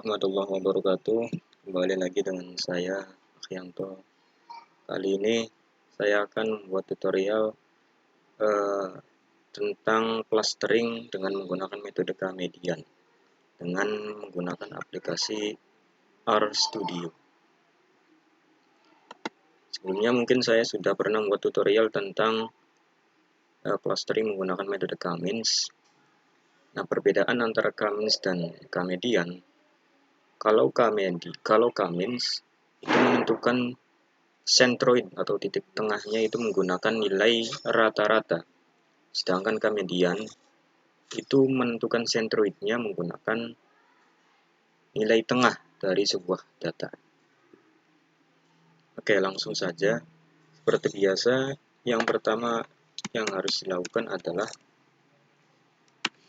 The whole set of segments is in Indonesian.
Warahmatullahi wabarakatuh. Kembali lagi dengan saya, Akhyanto. Kali ini saya akan membuat tutorial eh, tentang clustering dengan menggunakan metode Kamedian dengan menggunakan aplikasi RStudio. Sebelumnya mungkin saya sudah pernah membuat tutorial tentang clustering menggunakan metode K-means. Nah, perbedaan antara K-means dan Kamedian, kalau K-means itu menentukan centroid atau titik tengahnya itu menggunakan nilai rata-rata, sedangkan Kamedian itu menentukan centroidnya menggunakan nilai tengah dari sebuah data. Oke, langsung saja. Seperti biasa, yang pertama yang harus dilakukan adalah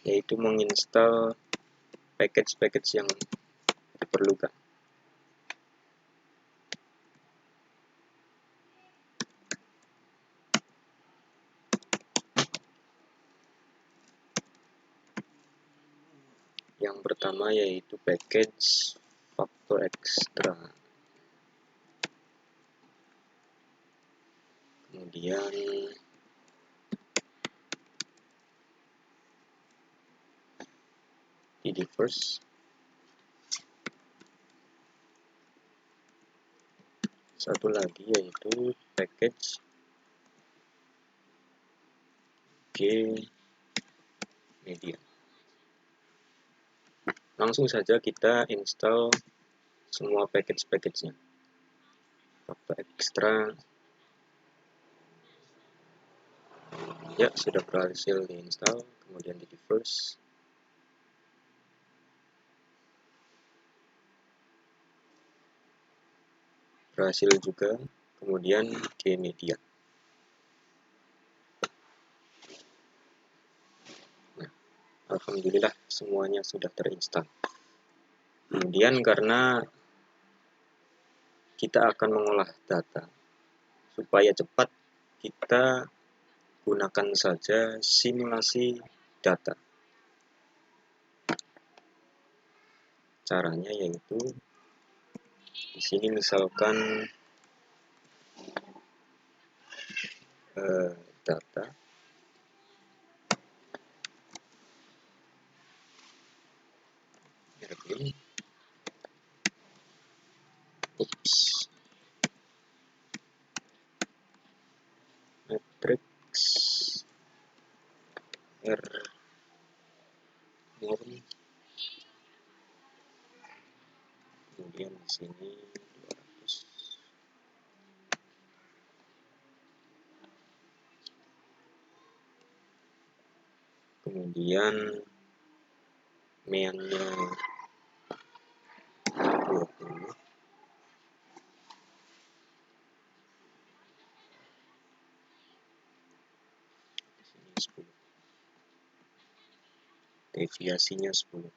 yaitu menginstal package-package yang diperlukan. Yang pertama yaitu package Factor Extra. Kemudian Ddiverse. Satu lagi yaitu package Gmedia. Langsung saja kita install semua package-package-nya. Factor Extra. Ya, sudah berhasil diinstal. Kemudian Ddiverse. Berhasil juga. Kemudian Gmedia. Nah, alhamdulillah semuanya sudah terinstall. Kemudian karena kita akan mengolah data, supaya cepat kita gunakan saja simulasi data. Caranya yaitu di sini misalkan data matrix R norm, kemudian di sini 200, kemudian meannya 20, di sini 10, deviasinya 10.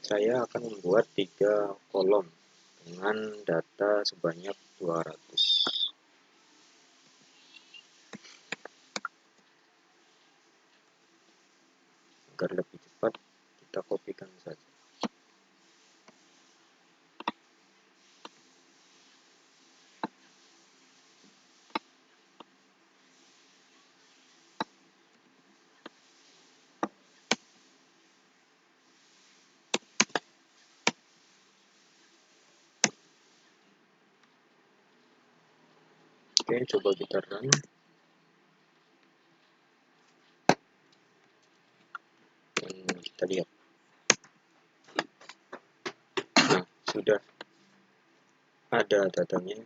Saya akan membuat 3 kolom dengan data sebanyak 200. Agar lebih cepat, kita kopikan saja. Oke, coba kita run. Dan kita lihat. Nah, sudah ada datanya,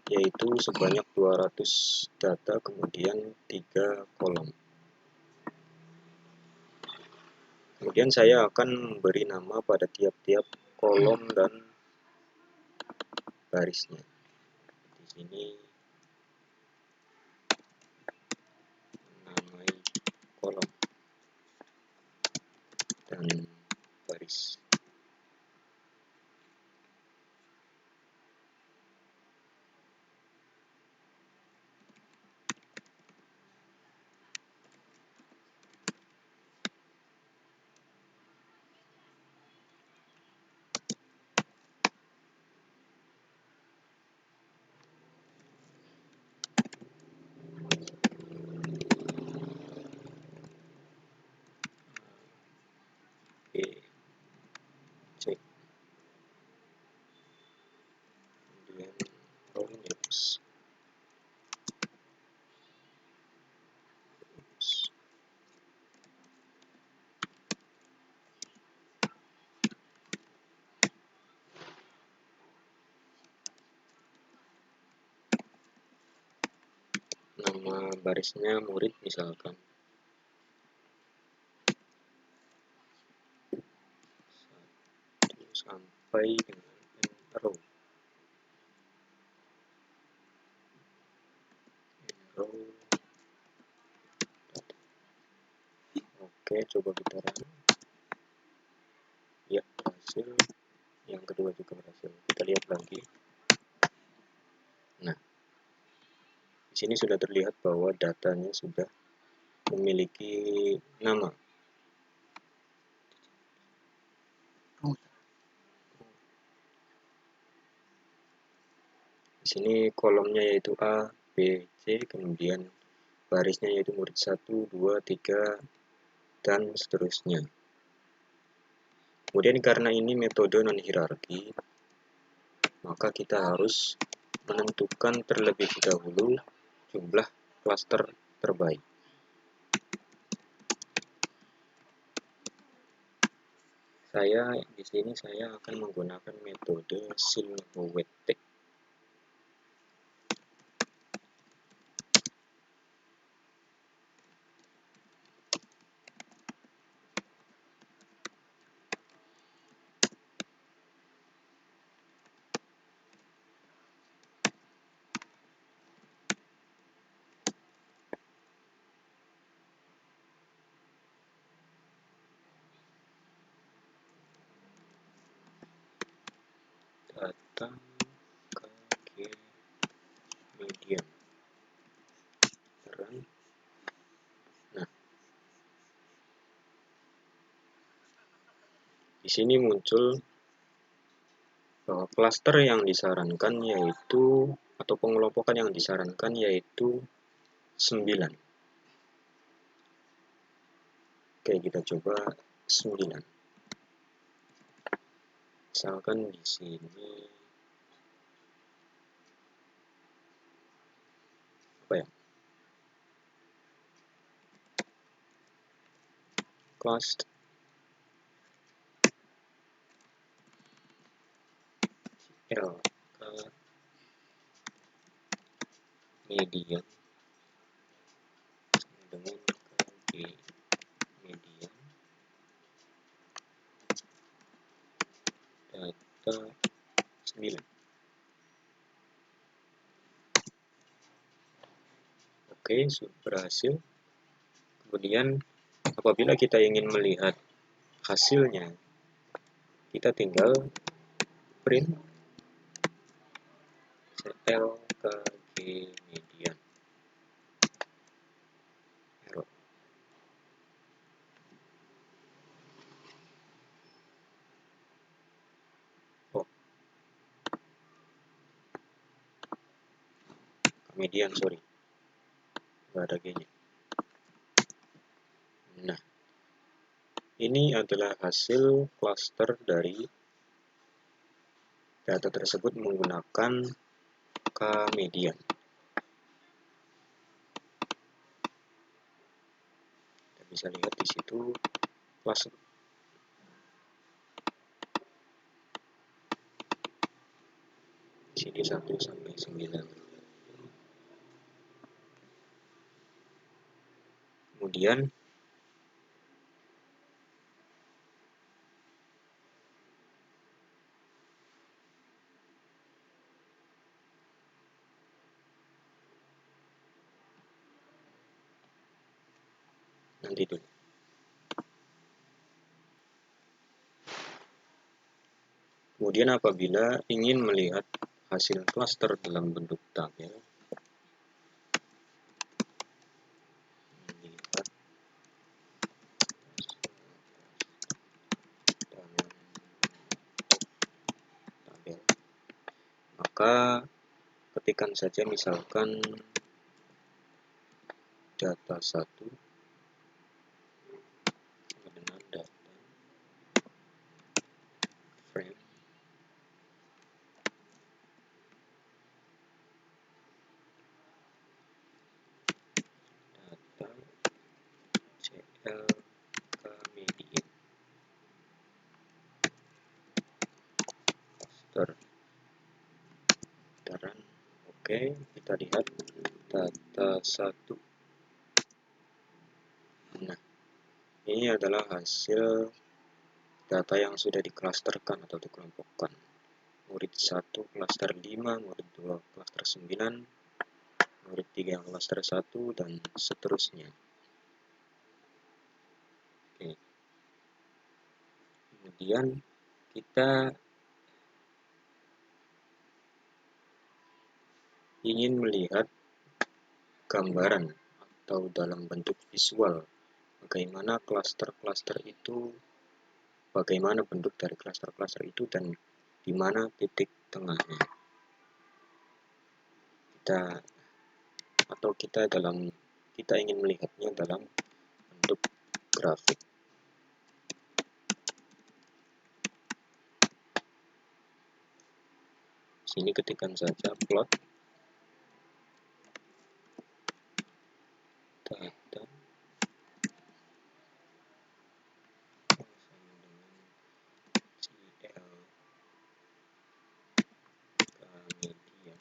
yaitu sebanyak 200 data, kemudian 3 kolom. Kemudian saya akan memberi nama pada tiap-tiap kolom dan barisnya. Di sini menamai kolom dan baris. nama barisnya murid misalkan 1 sampai dengan row. Oke, coba kita run. Ya, berhasil. Yang kedua juga berhasil. Kita lihat lagi. Nah, di sini sudah terlihat bahwa datanya sudah memiliki nama. Di sini kolomnya yaitu A, B, C, kemudian barisnya yaitu murid 1, 2, 3, dan seterusnya. Kemudian karena ini metode non-hierarki, maka kita harus menentukan terlebih dahulu jumlah klaster terbaik. Di sini saya akan menggunakan metode silhouette. Data KG median. Run. Nah, di sini muncul bahwa klaster yang disarankan yaitu, atau pengelompokan yang disarankan yaitu 9. Oke, kita coba 9. Misalkan di sini apa ya? Cluster L median dengan KG median data 9. Oke, sudah berhasil. Kemudian apabila kita ingin melihat hasilnya, kita tinggal print LKG median. Error. Oh, median, sorry, nggak ada G-nya. Nah, ini adalah hasil klaster dari data tersebut menggunakan K-median. Kita bisa lihat di situ klaster di sini 1 sampai 9. Kemudian nanti dulu. Kemudian apabila ingin melihat hasil klaster dalam bentuk tabel, lihat dalam tabel, maka ketikkan saja misalkan data 1 dengan data frame data CLK median cluster. Oke, kita lihat data 1. Nah, ini adalah hasil data yang sudah diklasterkan atau dikelompokkan. Murid 1 klaster 5, murid 2 klaster 9, murid 3 klaster 1, dan seterusnya. Oke. Kemudian kita ingin melihat gambaran atau dalam bentuk visual bagaimana klaster-klaster itu, bagaimana bentuk dari klaster-klaster itu, dan di mana titik tengahnya. Kita ingin melihatnya dalam bentuk grafik. Sini ketikkan saja plot data media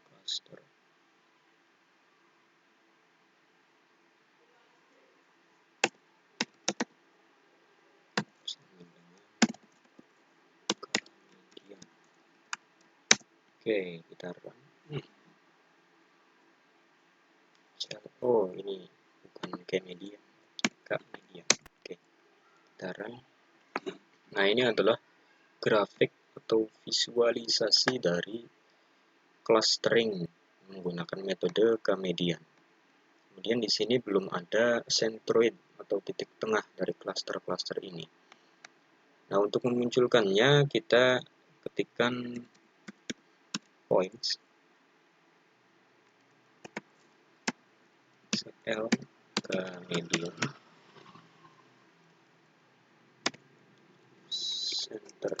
cluster sama dengan media. Oke, kita run. Oh, ini bukan media, media. Oke, kita run. Nah, ini adalah grafik atau visualisasi dari clustering menggunakan metode K-median. Kemudian di sini belum ada centroid atau titik tengah dari cluster-cluster ini. Nah, untuk memunculkannya kita ketikkan points CL K-median center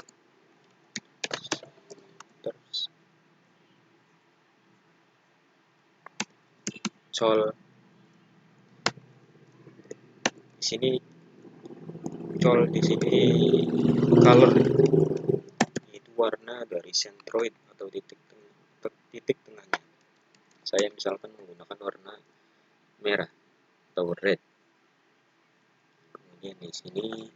col. Di sini col, di sini color, itu warna dari centroid atau titik tengahnya. Saya misalkan menggunakan warna merah atau red. Kemudian di sini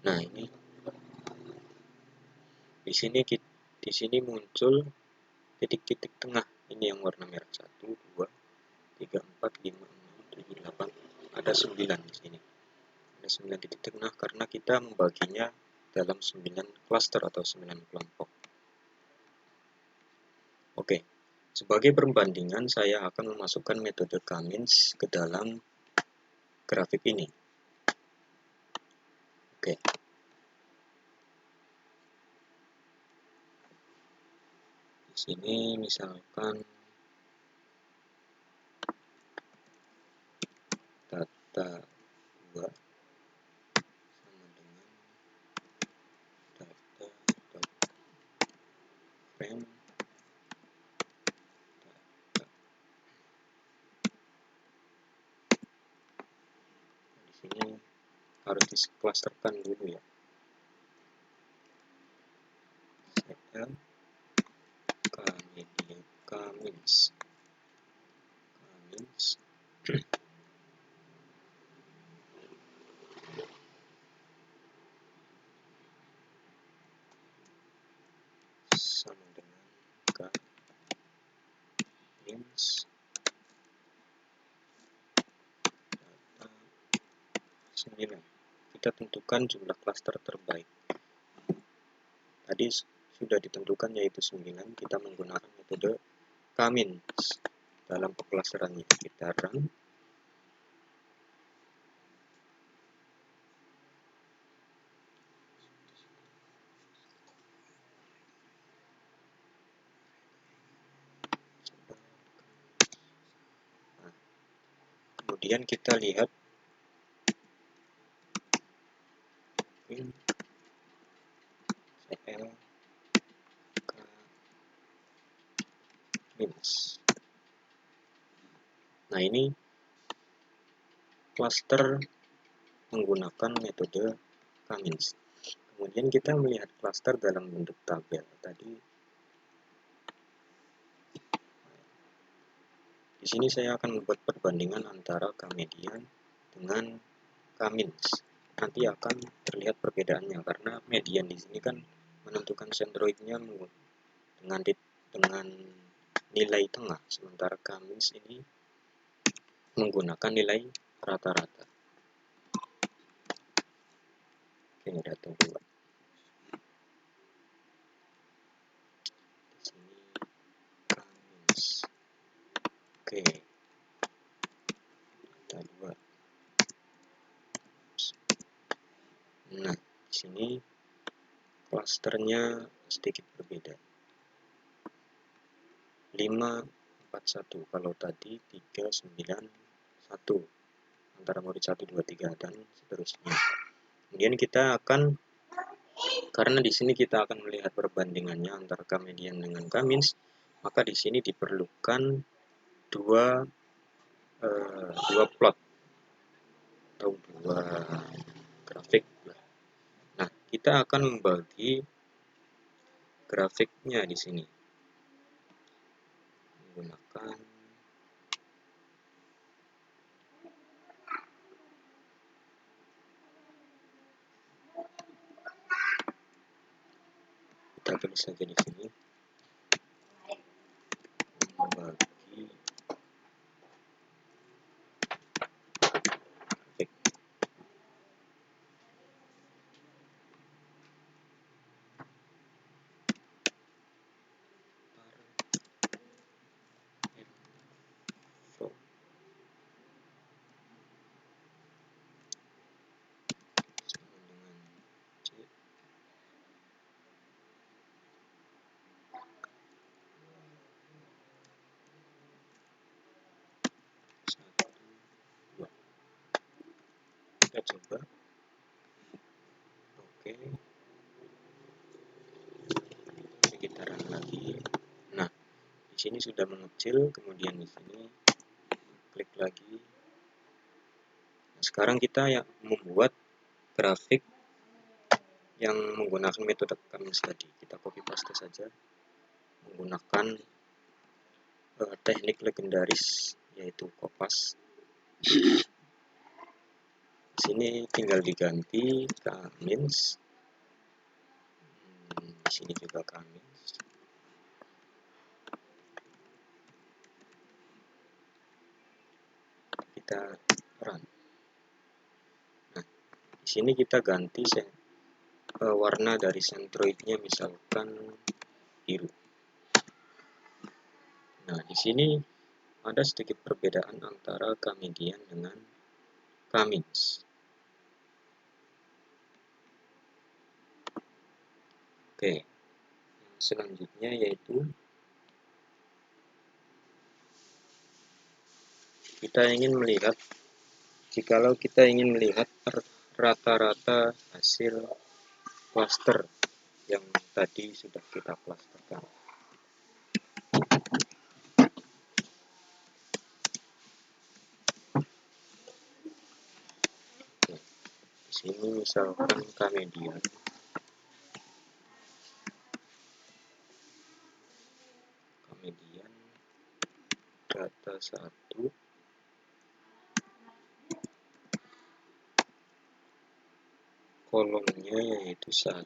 nah ini di sini muncul titik-titik tengah. Ini yang warna merah 1, 2, 3, 4, 5, 6, 7, 8. Ada 9 di sini. Ada 9 titik tengah karena kita membaginya dalam 9 cluster atau 9 kelompok. Oke. Sebagai perbandingan saya akan memasukkan metode K-means ke dalam grafik ini. Oke. Di sini misalkan data 2 sama dengan data.frame data. Di sini harus diklasterkan dulu ya. CL K-median K-means sama dengan K-means data 9. Kita tentukan jumlah klaster terbaik. Tadi sudah ditentukan yaitu 9. Kita menggunakan metode K-means dalam pengklasterannya. Kita run. Kemudian kita lihat CL K-means. Nah, ini cluster menggunakan metode K-means. Kemudian kita melihat cluster dalam bentuk tabel tadi. Di sini saya akan membuat perbandingan antara K-median dengan K-means. Nanti akan terlihat perbedaannya karena median di sini kan menentukan sentroidnya dengan nilai tengah, sementara K-means ini menggunakan nilai rata-rata. Ini data 2. Di sini K-means. Oke. Data 2. Nah, di sini klasternya sedikit berbeda. 541 kalau tadi 391 antara murid 1 2 3 dan seterusnya. Kemudian kita akan, karena di sini kita akan melihat perbandingannya antara K-median dengan K-means, maka di sini diperlukan dua plot atau dua grafik. Nah, kita akan membagi grafiknya di sini menggunakan kita tulis saja di sini membagi grafik. Kita coba. Oke. Sekitaran lagi. Nah, di sini sudah mengecil, kemudian di sini klik lagi. Nah, sekarang kita yang membuat grafik yang menggunakan metode K-means tadi. Kita copy paste saja menggunakan teknik legendaris yaitu Kopas. Di sini tinggal diganti K-means. Di sini juga K-means. Kita run. Nah, di sini kita ganti warna dari sentroidnya misalkan biru. Nah, di sini ada sedikit perbedaan antara K-median dengan K-means. Oke, selanjutnya yaitu kita ingin melihat, jikalau kita ingin melihat rata-rata hasil cluster yang tadi sudah kita clusterkan. Oke, di sini misalkan K-median. Kemudian data 1 kolomnya yaitu 1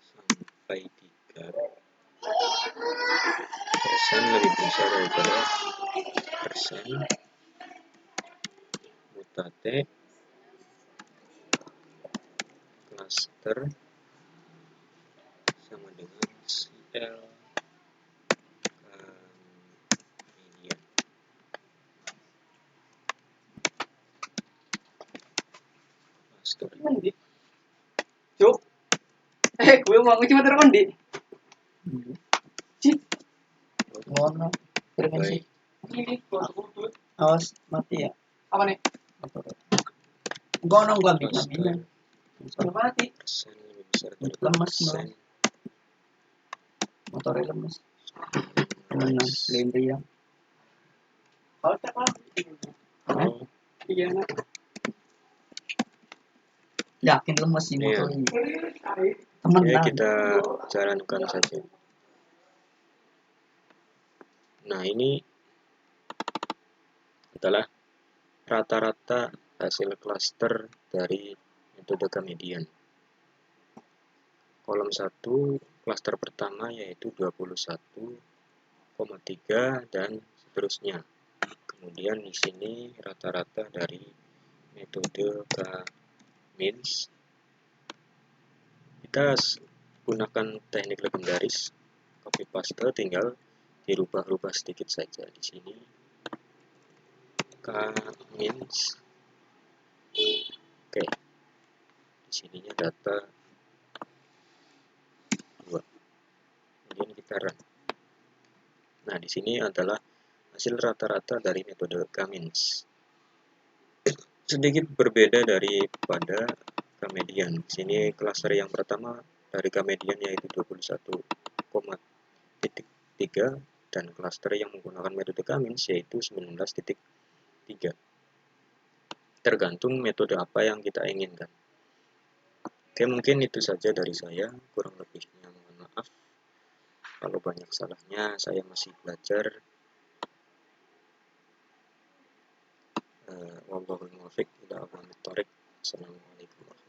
sampai 3 persen lebih besar daripada persen. Mutate cluster sama dengan CL K-median. Cluster Cuk. Gue mau cuma terkondi. Cip. Ngono. Baik. Ini awas mati ya. Apa nih? Gua nong gua bina cluster Udah mati. persen lebih besar dari Lemas, persen. motornya lemes. Tenang, lendri ya. Kalau cek lah. Oh, Iya nak. Yakin lemes sih Iya. motor ini. Temen ya lah. kita jalankan saja. Nah, ini adalah rata-rata hasil klaster dari metode Gamedian. Kolom 1, klaster pertama yaitu 21,3 dan seterusnya. Kemudian di sini rata-rata dari metode K-means. Kita gunakan teknik legendaris copy paste, tinggal dirubah-rubah sedikit saja di sini. K-means. Oke. Di sininya data 2. Kemudian kita run. Nah, di sini adalah hasil rata-rata dari metode K-means. Sedikit berbeda daripada Gamedian. Di sini klaster yang pertama dari Gamedian yaitu 21,3 dan klaster yang menggunakan metode K-means yaitu 19,3. Tergantung metode apa yang kita inginkan. Oke, mungkin itu saja dari saya. Kurang lebihnya mohon maaf. Kalau banyak salahnya, saya masih belajar. Wallahul muwaffiq ila aqwamit thoriq. Assalamualaikum warahmatullahi wabarakatuh.